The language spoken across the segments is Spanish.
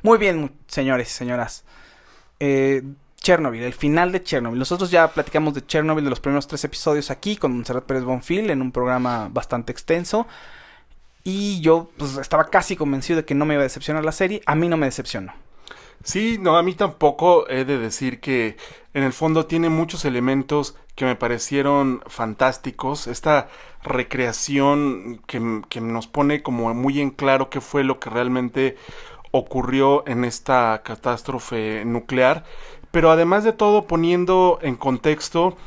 Muy bien, señores y señoras. Chernobyl, el final de Chernobyl. Nosotros ya platicamos de Chernobyl de los primeros 3 episodios aquí con Montserrat Pérez Bonfil en un programa bastante extenso. Y yo pues, estaba casi convencido de que no me iba a decepcionar la serie. A mí no me decepcionó. Sí, no, a mí tampoco. He de decir que en el fondo tiene muchos elementos que me parecieron fantásticos. Esta recreación que nos pone como muy en claro qué fue lo que realmente ocurrió en esta catástrofe nuclear. Pero además de todo poniendo en contexto,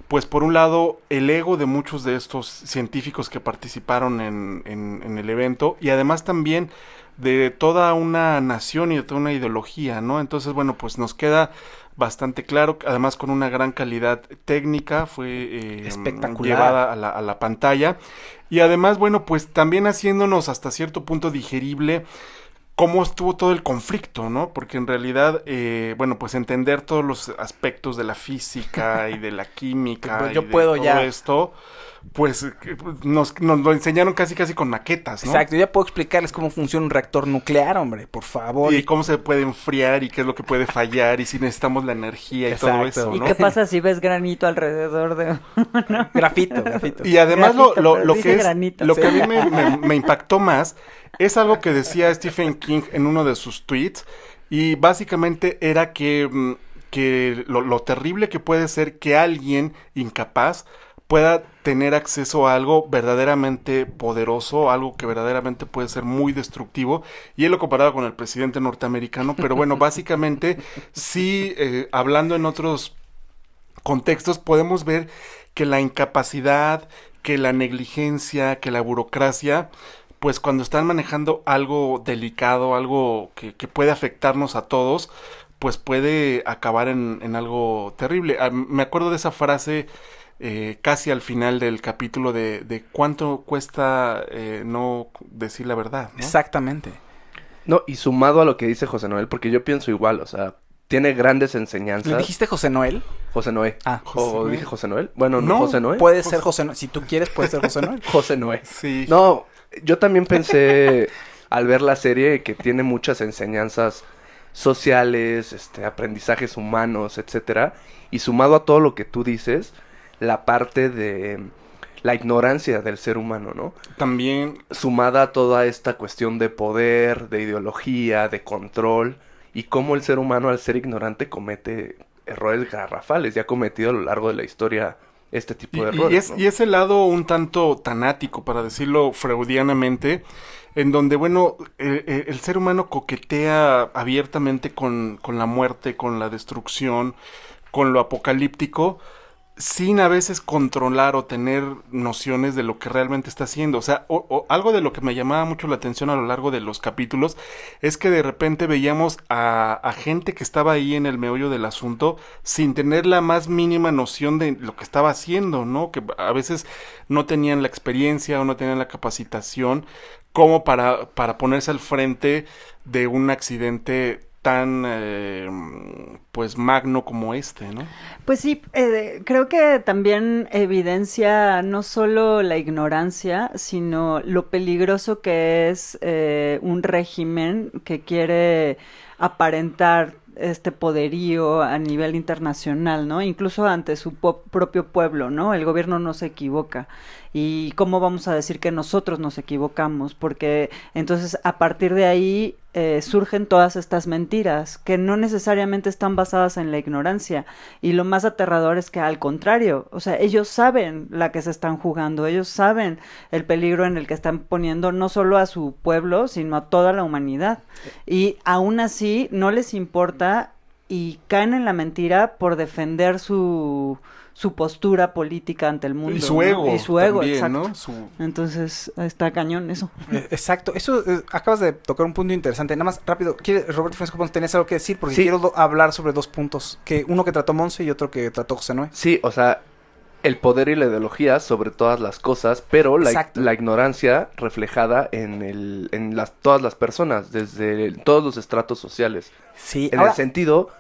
pues por un lado el ego de muchos de estos científicos que participaron en el evento y además también de toda una nación y de toda una ideología, ¿no? Entonces, bueno, pues nos queda bastante claro, además con una gran calidad técnica, fue Espectacular. llevada a la pantalla y además, bueno, pues también haciéndonos hasta cierto punto digerible cómo estuvo todo el conflicto, ¿no? Porque en realidad, bueno, pues entender todos los aspectos de la física y de la química Pues y yo de puedo todo ya. esto, pues nos lo enseñaron casi con maquetas, ¿no? Exacto, ya puedo explicarles cómo funciona un reactor nuclear, hombre, por favor. Y cómo se puede enfriar y qué es lo que puede fallar y si necesitamos la energía y todo Exacto. eso, ¿Y ¿no? qué pasa si ves granito alrededor de...? Grafito. Y además Grafito, lo pero que dice es, granito. lo que a Sí. mí me impactó más es algo que decía Stephen King en uno de sus tweets y básicamente era que lo terrible que puede ser que alguien incapaz pueda tener acceso a algo verdaderamente poderoso, algo que verdaderamente puede ser muy destructivo, y él lo comparaba con el presidente norteamericano, pero bueno, básicamente sí, hablando en otros contextos, podemos ver que la incapacidad, que la negligencia, que la burocracia, pues cuando están manejando algo delicado, algo que puede afectarnos a todos, pues puede acabar en algo terrible. Me acuerdo de esa frase casi al final del capítulo de cuánto cuesta no decir la verdad, ¿no? Exactamente. No, y sumado a lo que dice José Noel, porque yo pienso igual, o sea, tiene grandes ¿Le enseñanzas. dijiste José Noel? José Noé. Ah, José ¿O Noé. dije José Noel? Bueno, no, No, José Noé. Puede ser José Noel. Si tú quieres, puede ser José Noel. José Noé. Sí. No, yo también pensé al ver la serie que tiene muchas enseñanzas sociales, aprendizajes humanos, etcétera, y sumado a todo lo que tú dices, la parte de la ignorancia del ser humano, ¿no? También Sumada a toda esta cuestión de poder, de ideología, de control, y cómo el ser humano al ser ignorante comete errores garrafales, y ha cometido a lo largo de la historia este tipo de errores, ¿no? y ese lado un tanto tanático, para decirlo freudianamente, en donde, bueno, el ser humano coquetea abiertamente con la muerte, con la destrucción, con lo apocalíptico, sin a veces controlar o tener nociones de lo que realmente está haciendo. O sea, algo de lo que me llamaba mucho la atención a lo largo de los capítulos es que de repente veíamos a gente que estaba ahí en el meollo del asunto sin tener la más mínima noción de lo que estaba haciendo, ¿no? Que a veces no tenían la experiencia o no tenían la capacitación como para ponerse al frente de un accidente tan pues magno como este, ¿no? Pues sí, creo que también evidencia no solo la ignorancia, sino lo peligroso que es un régimen que quiere aparentar este poderío a nivel internacional, ¿no? Incluso ante su propio pueblo, ¿no? El gobierno no se equivoca. ¿Y cómo vamos a decir que nosotros nos equivocamos? Porque entonces a partir de ahí surgen todas estas mentiras que no necesariamente están basadas en la ignorancia. Y lo más aterrador es que al contrario, o sea, ellos saben la que se están jugando, ellos saben el peligro en el que están poniendo no solo a su pueblo, sino a toda la humanidad. Y aún así no les importa y caen en la mentira por defender su postura política ante el mundo. Y su ¿no? ego. Y su ego, también, exacto. ¿no? Entonces, está cañón eso. Exacto. Eso, acabas de tocar un punto interesante. Nada más, rápido, Roberto Francisco Ponce, ¿tenías algo que decir? Porque Sí. quiero hablar sobre 2 puntos. Uno que trató Monse y otro que trató José Noé. Sí, o sea, el poder y la ideología sobre todas las cosas, pero Exacto. la ignorancia reflejada todas las personas, desde todos los estratos sociales. Sí, En ahora, el sentido,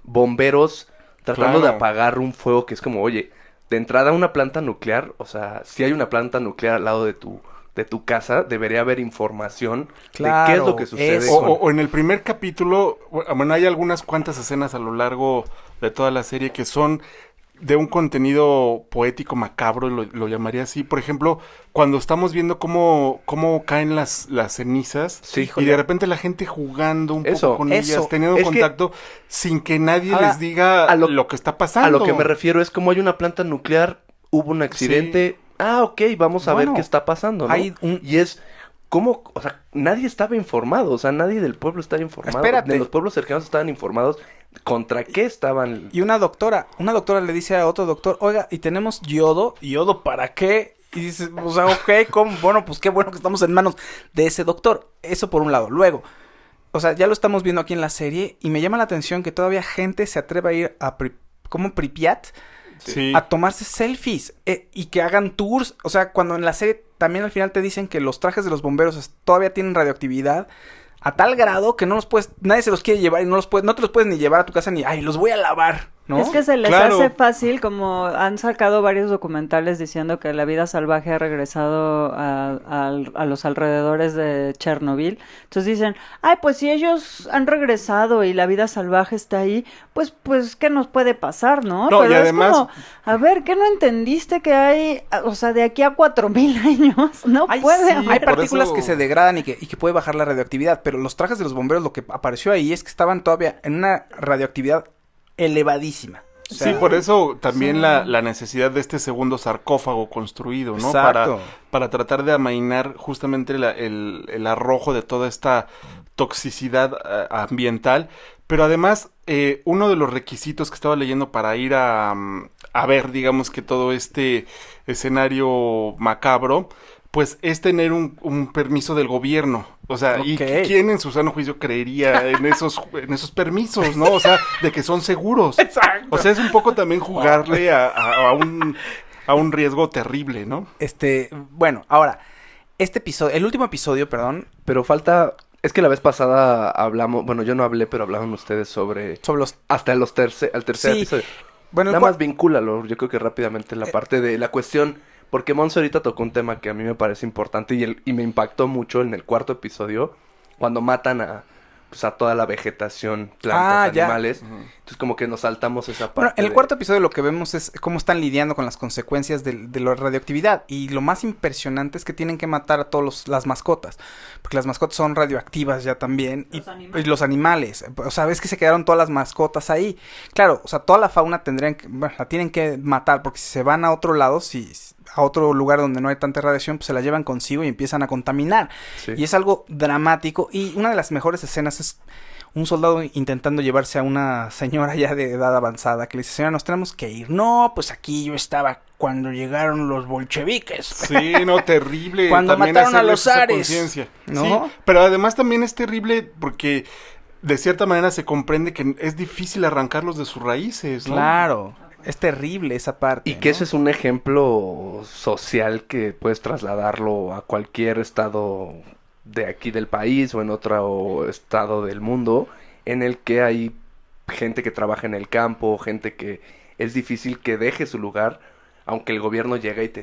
bomberos tratando Claro. de apagar un fuego que es como, oye, de entrada una planta nuclear, o sea, si hay una planta nuclear al lado de de tu casa, debería haber información Claro, de qué es lo que sucede. eso. O en el primer capítulo, bueno, hay algunas cuantas escenas a lo largo de toda la serie que son de un contenido poético macabro, lo llamaría así. Por ejemplo, cuando estamos viendo cómo caen las cenizas Sí, y de repente la gente jugando un Eso, poco con eso. ellas, teniendo Es que- contacto sin que nadie Ahora, les diga a lo que está pasando. A lo que me refiero es como hay una planta nuclear, hubo un accidente. Ah, ok, vamos a ver Bueno, qué está pasando, ¿no? hay un- Y es como, o sea, nadie estaba informado, o sea, nadie del pueblo estaba informado. Espérate. De los pueblos cercanos estaban informados contra qué estaban. Y una doctora le dice a otro doctor, oiga, y tenemos yodo, ¿yodo para qué? Y dice, o sea, ok, ¿cómo? Bueno, pues qué bueno que estamos en manos de ese doctor. Eso por un lado. Luego, o sea, ya lo estamos viendo aquí en la serie y me llama la atención que todavía gente se atreva a ir a como Pripyat Sí. a tomarse selfies y que hagan tours. O sea, cuando en la serie también al final te dicen que los trajes de los bomberos todavía tienen radioactividad a tal grado que no los puedes, nadie se los quiere llevar y no te los puedes ni llevar a tu casa ni, ay, los voy a lavar, ¿no? Es que se les Claro. hace fácil, como han sacado varios documentales diciendo que la vida salvaje ha regresado a los alrededores de Chernobyl. Entonces dicen, ay, pues si ellos han regresado y la vida salvaje está ahí, pues, ¿qué nos puede pasar, no? No, Pero y es además- como, a ver, ¿qué no entendiste que hay, o sea, de aquí a 4000 años? No Ay, puede sí, haber. hay por partículas eso- que se degradan y que puede bajar la radioactividad, pero los trajes de los bomberos lo que apareció ahí es que estaban todavía en una radioactividad elevadísima. O sea, Sí, por eso también Sí. la necesidad de este segundo sarcófago construido, ¿no? Exacto. Para tratar de amainar justamente el arrojo de toda esta toxicidad ambiental. Pero además, uno de los requisitos que estaba leyendo para ir a ver, digamos que todo este escenario macabro, pues es tener un permiso del gobierno. O sea, ¿y Ok. quién en su sano juicio creería en esos permisos, no? O sea, de que son seguros. Exacto. O sea, es un poco también jugarle a un riesgo terrible, ¿no? Bueno, ahora, el último episodio, perdón, Pero falta, es que la vez pasada hablamos, bueno, yo no hablé, pero hablaban ustedes sobre sobre los... hasta al tercer Sí, episodio. bueno, el Nada cua- más vincúlalo, yo creo que rápidamente la parte de la cuestión, porque Monse ahorita tocó un tema que a mí me parece importante y me impactó mucho en el cuarto episodio, cuando matan a toda la vegetación, plantas, ya. animales. Entonces como que nos saltamos esa parte. Bueno, en el de- cuarto episodio lo que vemos es cómo están lidiando con las consecuencias de la radioactividad. Y lo más impresionante es que tienen que matar a todas las mascotas. Porque las mascotas son radioactivas ya también. Y los animales. O sea, ves que se quedaron todas las mascotas ahí. Claro, o sea, toda la fauna la tienen que matar. Porque si se van a otro lado, a otro lugar donde no hay tanta radiación, pues se la llevan consigo y empiezan a contaminar. Sí. Y es algo dramático. Y una de las mejores escenas es un soldado intentando llevarse a una señora ya de edad avanzada que le dice, señora, nos tenemos que ir. No, pues aquí yo estaba cuando llegaron los bolcheviques. Sí, no, terrible. Cuando también mataron a hacerles los esa zares, conciencia. ¿no? Sí, pero además también es terrible porque de cierta manera se comprende que es difícil arrancarlos de sus raíces, ¿no? Claro, es terrible esa parte. Y que ¿no? ese es un ejemplo social que puedes trasladarlo a cualquier estado de aquí del país o en otro estado del mundo, en el que hay gente que trabaja en el campo, gente que es difícil que deje su lugar, aunque el gobierno llegue y te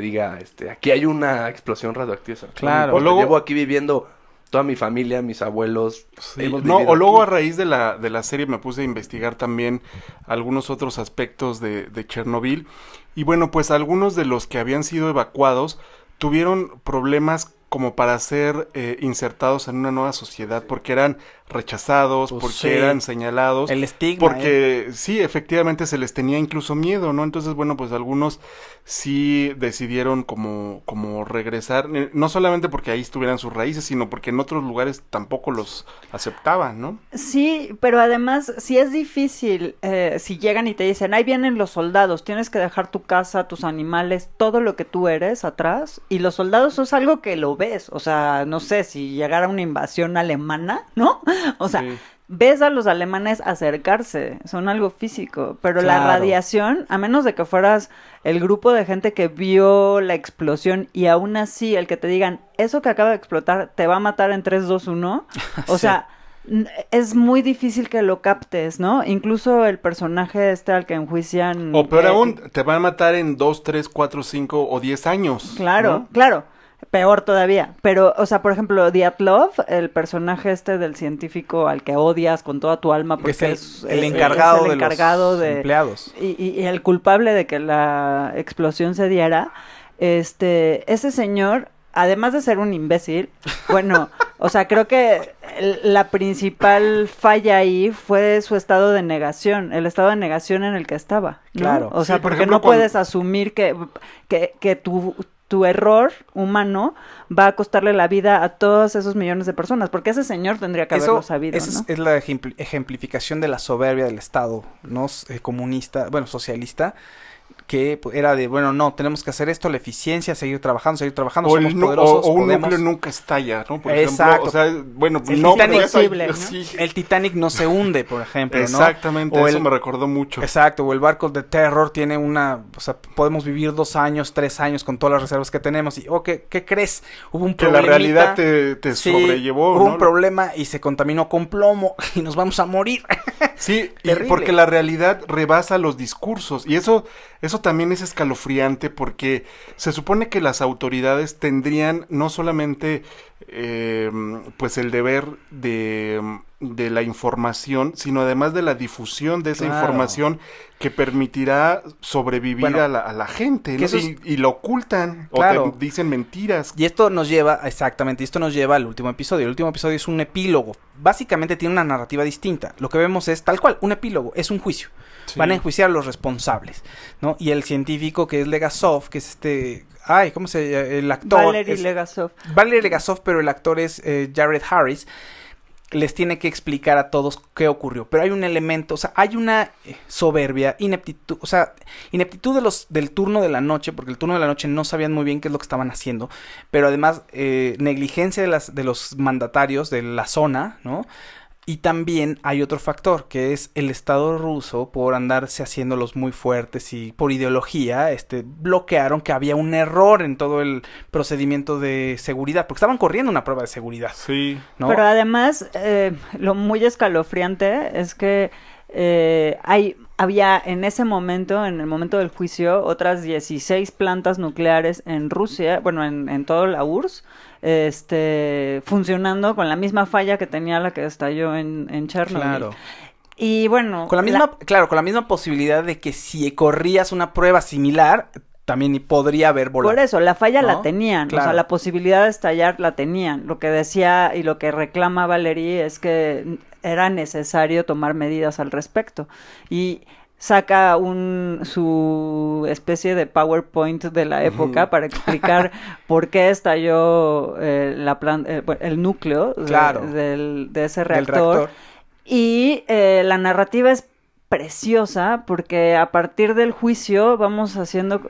diga, aquí hay una explosión radioactiva. Claro. No me importa, O luego- llevo aquí viviendo toda mi familia, mis abuelos. Sí, hemos no, vivido o luego a aquí. raíz de la serie me puse a investigar también algunos otros aspectos de Chernobyl. Y bueno, pues algunos de los que habían sido evacuados tuvieron problemas como para ser insertados en una nueva sociedad, porque eran rechazados, Pues porque sí. eran señalados. El estigma. Porque sí, efectivamente se les tenía incluso miedo, ¿no? Entonces, bueno, pues algunos sí decidieron como regresar, no solamente porque ahí estuvieran sus raíces, sino porque en otros lugares tampoco los aceptaban, ¿no? Sí, pero además, si es difícil, si llegan y te dicen, ahí vienen los soldados, tienes que dejar tu casa, tus animales, todo lo que tú eres atrás, y los soldados es algo que lo ves, o sea, no sé, si llegara una invasión alemana, ¿no? O sea, Sí. ves a los alemanes acercarse, son algo físico, pero la Claro. radiación, a menos de que fueras el grupo de gente que vio la explosión y aún así el que te digan, eso que acaba de explotar te va a matar en 3, 2, 1, o Sí. sea, es muy difícil que lo captes, ¿no? Incluso el personaje al que enjuician... O peor aún, te van a matar en 2, 3, 4, 5 o 10 años. Claro, ¿no? claro. Peor todavía. Pero, o sea, por ejemplo, Dyatlov, el personaje del científico al que odias con toda tu alma porque que es el encargado, es el encargado de los empleados. Y el culpable de que la explosión se diera, ese señor, además de ser un imbécil, bueno, o sea, creo que la principal falla ahí fue su estado de negación, el estado de negación en el que estaba, ¿no? Claro. O sea, Sí, por porque ejemplo, no puedes asumir que tu error humano va a costarle la vida a todos esos millones de personas, porque ese señor tendría que haberlo sabido, eso ¿no? es la ejemplificación de la soberbia del Estado, ¿no? Comunista, bueno, socialista, que era de, bueno, no, tenemos que hacer esto, la eficiencia, seguir trabajando, somos poderosos, o un podemos. núcleo nunca estalla, ¿no? Por Exacto. ejemplo, o sea, bueno, El no, Titanic, pero ya posible, ¿no? sí. El Titanic no se hunde, por ejemplo, ¿no? Exactamente, O eso me recordó mucho. Exacto, o el barco de Terror tiene o sea, podemos vivir 2 años, 3 años con todas las reservas que tenemos y, ¿qué crees? Hubo un Que problemita. la realidad te Sí, sobrellevó, hubo ¿no? un problema y se contaminó con plomo y nos vamos a morir. Sí, y Terrible. porque la realidad rebasa los discursos y eso también es escalofriante porque se supone que las autoridades tendrían no solamente pues el deber de la información, sino además de la difusión de esa Claro. información que permitirá sobrevivir Bueno, a la gente, que ¿no? eso es- Y lo ocultan Claro. o te dicen mentiras. Y esto nos lleva al último episodio. El último episodio es un epílogo. Básicamente tiene una narrativa distinta. Lo que vemos es tal cual, un epílogo, es un juicio. Sí. Van a enjuiciar a los responsables, ¿no? Y el científico que es Legasov, que es ¿cómo se llama? El actor. Valery Legasov. Valery Legasov, pero el actor es Jared Harris. Les tiene que explicar a todos qué ocurrió. Pero hay un elemento, o sea, hay una soberbia, ineptitud, o sea, ineptitud del turno de la noche, porque el turno de la noche no sabían muy bien qué es lo que estaban haciendo, pero además negligencia de los mandatarios de la zona, ¿no? Y también hay otro factor, que es el Estado ruso, por andarse haciéndolos muy fuertes y por ideología, bloquearon que había un error en todo el procedimiento de seguridad, porque estaban corriendo una prueba de seguridad, Sí. ¿no? Pero además, lo muy escalofriante es que había en ese momento, en el momento del juicio, otras 16 plantas nucleares en Rusia, bueno, en toda la URSS, funcionando con la misma falla que tenía la que estalló en Chernobyl. Claro. Y bueno, Con la misma posibilidad de que si corrías una prueba similar, también podría haber volado. por eso, la falla ¿no? la tenían, o Claro. sea, la posibilidad de estallar la tenían. Lo que decía y lo que reclama Valery es que era necesario tomar medidas al respecto. Y saca su especie de PowerPoint de la época para explicar por qué estalló el núcleo Claro. de ese Del reactor. Y la narrativa es preciosa porque a partir del juicio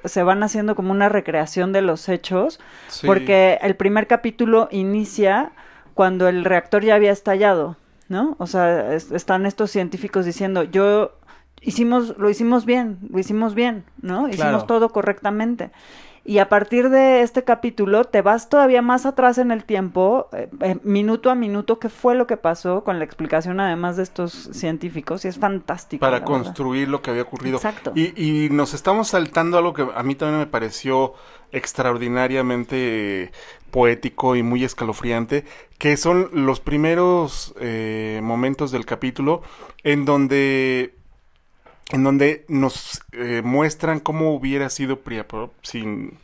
se van haciendo como una recreación de los hechos, Sí. porque el primer capítulo inicia cuando el reactor ya había estallado, ¿no? O sea, están estos científicos diciendo, lo hicimos bien, ¿no? Hicimos Claro. todo correctamente. Y a partir de este capítulo te vas todavía más atrás en el tiempo, minuto a minuto, qué fue lo que pasó con la explicación además de estos científicos, y es fantástico. Para la verdad. construir lo que había ocurrido. Exacto. Y nos estamos saltando algo que a mí también me pareció extraordinariamente poético y muy escalofriante, que son los primeros momentos del capítulo en donde nos muestran cómo hubiera sido Priapov sin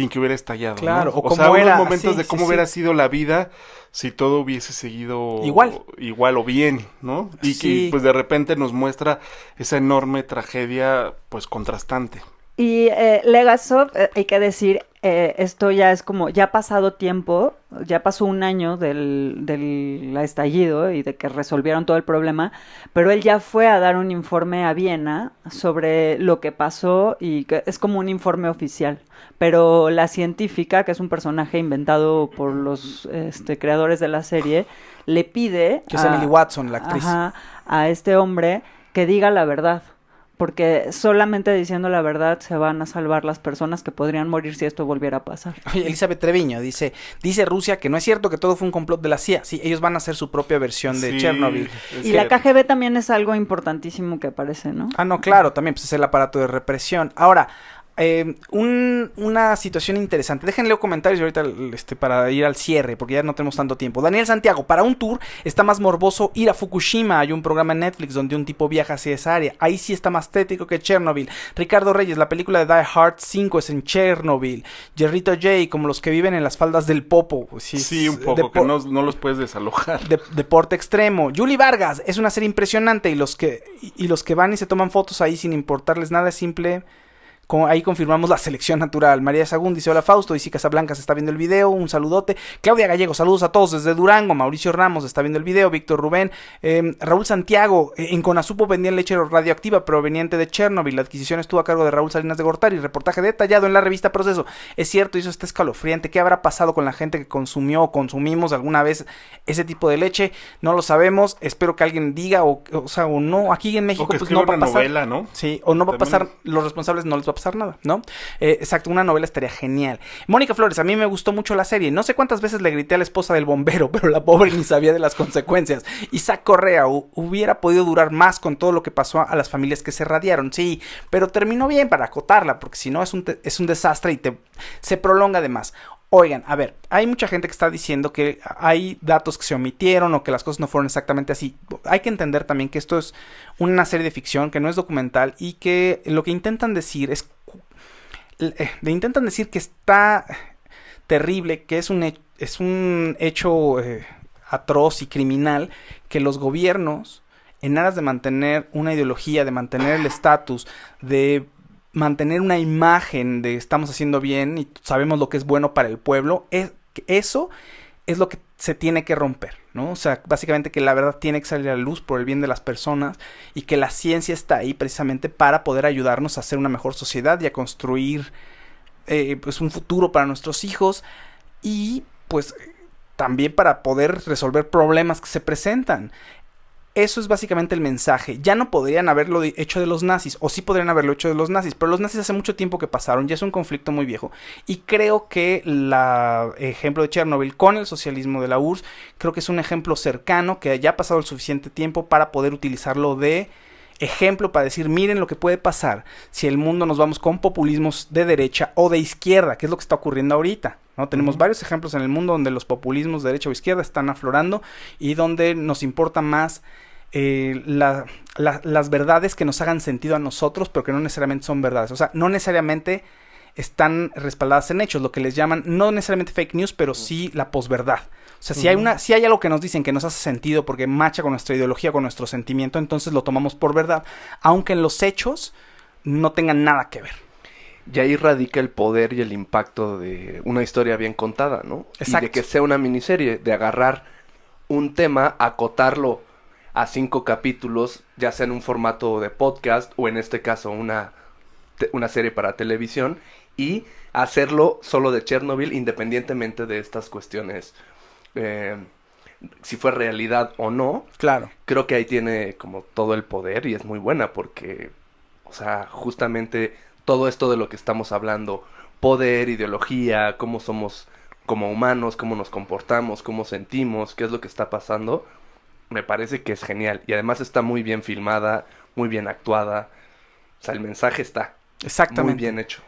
que hubiera estallado. Claro, ¿no? o sea, cómo era, unos momentos sí, de cómo sí, hubiera sí. sido la vida si todo hubiese seguido Igual o bien, ¿no? Y Sí. que pues de repente nos muestra esa enorme tragedia pues contrastante. Y Legasov, hay que decir, esto ya es como, ya ha pasado tiempo, ya pasó un año del estallido y de que resolvieron todo el problema, pero él ya fue a dar un informe a Viena sobre lo que pasó y que es como un informe oficial. Pero la científica, que es un personaje inventado por los creadores de la serie, le pide Que es Emily Watson, la actriz. a este hombre que diga la verdad. porque solamente diciendo la verdad se van a salvar las personas que podrían morir si esto volviera a pasar. Oye, Elizabeth Treviño dice Rusia que no es cierto que todo fue un complot de la CIA. Sí, ellos van a hacer su propia versión de Sí, Chernobyl. es Y la cierto. KGB también es algo importantísimo que aparece, ¿no? Ah, no, claro, también pues, es el aparato de represión. Ahora, una situación interesante. Déjenle leo comentarios y ahorita para ir al cierre, porque ya no tenemos tanto tiempo. Daniel Santiago, para un tour está más morboso ir a Fukushima. Hay un programa en Netflix donde un tipo viaja hacia esa área. Ahí sí está más tétrico que Chernobyl. Ricardo Reyes, la película de Die Hard 5 es en Chernobyl. Jerrito J, como los que viven en las faldas del Popo. Pues Sí, un poco, que no los puedes desalojar. Deporte extremo. Julie Vargas, es una serie impresionante y los que van y se toman fotos ahí sin importarles nada es simple. Ahí confirmamos la selección natural. María Sagún dice: hola Fausto, Isi Casablanca se está viendo el video, un saludote. Claudia Gallego, saludos a todos desde Durango. Mauricio Ramos está viendo el video. Víctor Rubén, Raúl Santiago, en Conasupo vendían leche radioactiva proveniente de Chernobyl. La adquisición estuvo a cargo de Raúl Salinas de Gortari. Reportaje detallado en la revista Proceso. Es cierto, eso está escalofriante. ¿Qué habrá pasado con la gente que consumió o consumimos alguna vez ese tipo de leche? No lo sabemos. Espero que alguien diga o no. Aquí en México O que pues no va a una pasar. novela, ¿no? Sí, o no va a También. pasar, los responsables no les va a pasar nada, ¿no? Exacto, una novela estaría genial. Mónica Flores, a mí me gustó mucho la serie. No sé cuántas veces le grité a la esposa del bombero, pero la pobre ni sabía de las consecuencias. Isaac Correa, hubiera podido durar más con todo lo que pasó a las familias que se radiaron, sí, pero terminó bien para acotarla, porque si no es un desastre y se prolonga de más. Oigan, a ver, hay mucha gente que está diciendo que hay datos que se omitieron o que las cosas no fueron exactamente así. Hay que entender también que esto es una serie de ficción, que no es documental y que lo que intentan decir es... intentan decir que está terrible, que es un hecho atroz y criminal, que los gobiernos, en aras de mantener una ideología, de mantener el estatus, de mantener una imagen de estamos haciendo bien y sabemos lo que es bueno para el pueblo, eso es lo que se tiene que romper, ¿no? O sea, básicamente que la verdad tiene que salir a la luz por el bien de las personas y que la ciencia está ahí precisamente para poder ayudarnos a hacer una mejor sociedad y a construir pues un futuro para nuestros hijos y pues también para poder resolver problemas que se presentan. Eso es básicamente el mensaje. Ya no podrían haberlo hecho de los nazis, o sí podrían haberlo hecho de los nazis, pero los nazis hace mucho tiempo que pasaron, ya es un conflicto muy viejo. Y creo que el ejemplo de Chernobyl con el socialismo de la URSS, creo que es un ejemplo cercano, que ya ha pasado el suficiente tiempo para poder utilizarlo de ejemplo, para decir, miren lo que puede pasar si el mundo nos vamos con populismos de derecha o de izquierda, que es lo que está ocurriendo ahorita, ¿no? Tenemos varios ejemplos en el mundo donde los populismos de derecha o izquierda están aflorando y donde nos importa más las verdades que nos hagan sentido a nosotros, pero que no necesariamente son verdades. O sea, no necesariamente están respaldadas en hechos, lo que les llaman, no necesariamente fake news, pero sí la posverdad. O sea, si hay algo que nos dicen que nos hace sentido porque macha con nuestra ideología, con nuestro sentimiento, entonces lo tomamos por verdad, aunque en los hechos no tengan nada que ver. Y ahí radica el poder y el impacto de una historia bien contada, ¿no? Exacto. Y de que sea una miniserie, de agarrar un tema, acotarlo a 5 capítulos, ya sea en un formato de podcast o en este caso una serie para televisión, y hacerlo solo de Chernobyl independientemente de estas cuestiones, si fue realidad o no. Claro. Creo que ahí tiene como todo el poder y es muy buena porque, o sea, justamente todo esto de lo que estamos hablando, poder, ideología, cómo somos como humanos, cómo nos comportamos, cómo sentimos, qué es lo que está pasando, me parece que es genial. Y además está muy bien filmada, muy bien actuada. O sea, el mensaje está Exactamente. muy bien hecho.